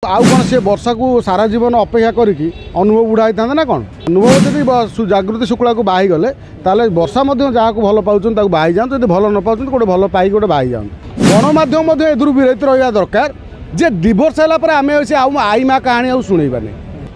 आउ कौन से वर्षा को सारा जीवन अपेक्षा करी अनुभव बुढ़ाई था ना कौन अनुभव जब जागृति शुक्ला को बाही गले ताले वर्षा जहाँ को भल पाँच बाही जाऊँ जब भल न पाँच गोटे भल पाई गोटे बाही जाऊँ गणमाध्यम एदर विरत रहा दरकार जे डिवोर्स है आम आई माँ कहानी आउ शुणवानी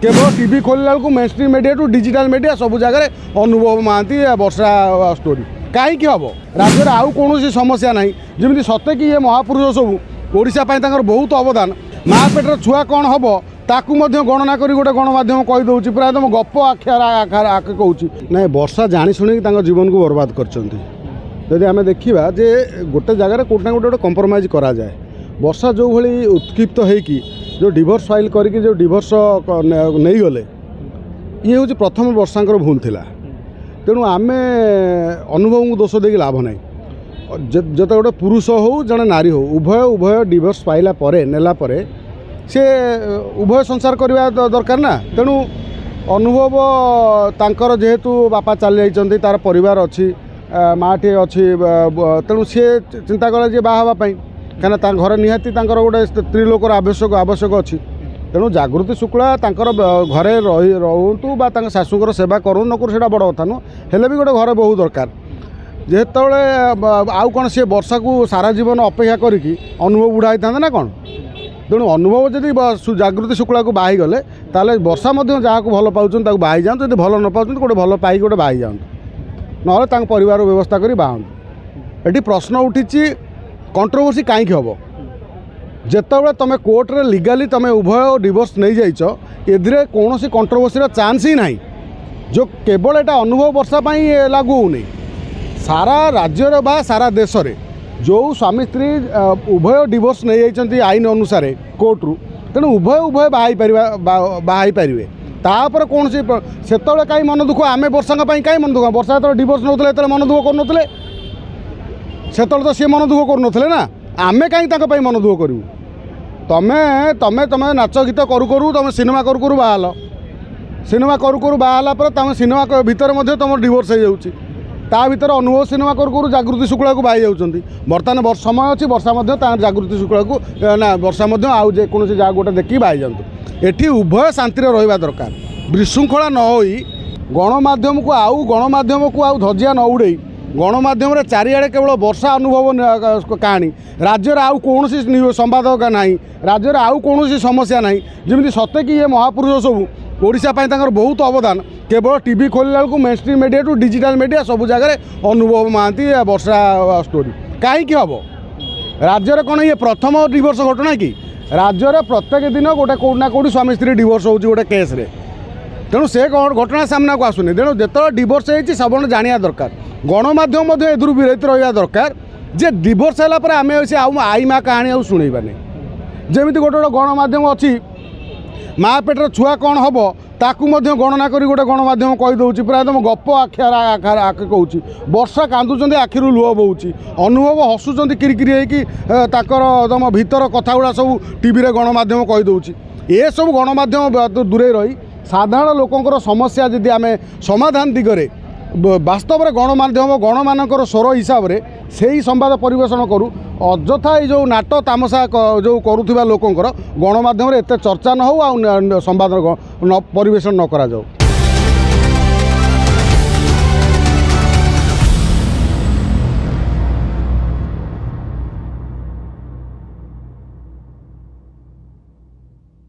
केवल टीवी खोलला mainstream media to digital media सब जगह अनुभव महांती वर्षा स्टोरी कहीं हम राज्य आउ कौन समस्या ना जमी सत्य कि ये महापुरुष सब ओडिशा बहुत अवदान माँ पेटर छुआ कौन हम ताकू गणना कर गोटे गणमाध्यम कहीदे प्राय तुम गप आखे कौच ना वर्षा जाणी शुणी जीवन को बर्बाद कर आम देखा जे गोटे जगार कौटना गोटे कंप्रोमाइज करा जाए वर्षा जो भाई उत्क्षिप्त होगी जो डिवोर्स फाइल करके जो डिवोर्स नहीं गले ये हूँ प्रथम वर्षांकर भूल थिला तेणु आम अनुभव को दोष देकी लाभ ना जो गोटे पुरुष हो जड़े नारी हो उभय डिवोर्स पाइला परे नेला परे से उभय संसार करवा दरकार ना तेणु अनुभव तांकर जेहेतु बापा चली जाइछन्ति तार परिवार अच्छी माँटे अच्छी तेणु सी चिंता कला जे बाहावाई कहीं घर निहाती गोटे स्त्री लोकर आवश्यक अच्छी तेणु जागृति शुक्ला घरे रुँ शाशुर सेवा करूँ न करूँ बड़ कथा नुह हेले भी गोटे घर बहुत दरकार जेत आउ कौन से वर्षा को सारा जीवन अपेक्षा करी अनुभव बुढ़ाई था ना कौन तेणु अनुभव जब जागृति शुक्ला को बाही गले ताले वर्षा जहाँ को भल पाँच बाही जाऊँ जब भल न पाँच गोटे भल पाई गोटे बाही जाऊँ ना परिवार व्यवस्था कर बाहर ये प्रश्न उठी कंट्रोवर्सी कहीं हम जिते तुम कोर्टे लीगाली तुम उभय डिवोर्स नहीं जाइछ ए कौन कंट्रोवर्सी चांस ही ना जो केवल एटा अनुभव वर्षा लागू होनी सारा राज्य बा सारा देश रे जो स्वामी स्त्री उभय डिवोर्स नहीं जाइछन्ति आईन अनुसार कोर्टरू तेणु उभय बाहाई पारे तापर कौन से कहीं मन दुख आम वर्षा कहीं मन दुख वर्षा जो डिवोर्स नौते मन दुख कर से तो सी मन दुख कर ना आम कहीं मन दुख करूँ तमें तमें तमें नाच गीत करू करू तुम सिनेमा करू करू बाहल सिनेमा करू करू बाहला तुम सिनेमा भितर तुम डिवोर्स हो जाऊँगी ता भीतर अनुभव सिनेमा करू करू जागृति शुक्ला को बाही जाऊँगी बर्तमान समय अच्छी वर्षा जागृति शुक्ला को ना वर्षा आउ जेकोसी जगह गोटे देखिए बाही जातु एटी उभय शांति रहा दरकार विशृंखला न हो गणमाध्यम को आउ धजिया न उड़े गणमाध्यम चारिआडे केवल वर्षा अनुभव कहानी राज्य आउ कौन संवाद ना राज्य आउ कौन समस्या ना जमी सत्य कि ये महापुरुष सब ओडिशा बहुत अवदान केवल टीवी खोलला mainstream media to digital media सब जगह अनुभव महांती वर्षा स्टोरी कहीं हम राज्य कौन ये प्रथम डिवोर्स घटना कि राज्य प्रत्येक दिन गोटे कौटना कौटी स्वामी स्त्री डिवोर्स हो गोटे केस रे तेणु से घटना सामना को आसुनी तेणु जो डिवोर्स होती सब जाना दरकार गणमाध्यम एदर विरत रहा दरकार जे डिवोर्स है आम आई माँ कहानी आउ शुणवानी जमी गोटे गोटे गणमाध्यम अच्छी माँ पेटर छुआ कौन हम ताकू गणना कर गोटे गणमाध्यम कहीदे प्राय तुम गप आखे कौच वर्षा कांदुंच आखिर लुह बोच अनुभव हसुंच किरिकिरी होगी तुम भीतर कथा गुड़ा सब टीवी गणमाध्यम कहीदे ये सब गणमाध्यम दूरे रही साधारण लोकंर समस्या जदि आम समाधान दिगरे वास्तव में गणमानकर स्वर हिसाब से सही संवाद परिवेषण करूँ अଯଥା जो नाट तामसा जो करुवा लोकंर गणमाध्यम एत चर्चा न हो संवाद परिवेषण न करा जाऊ।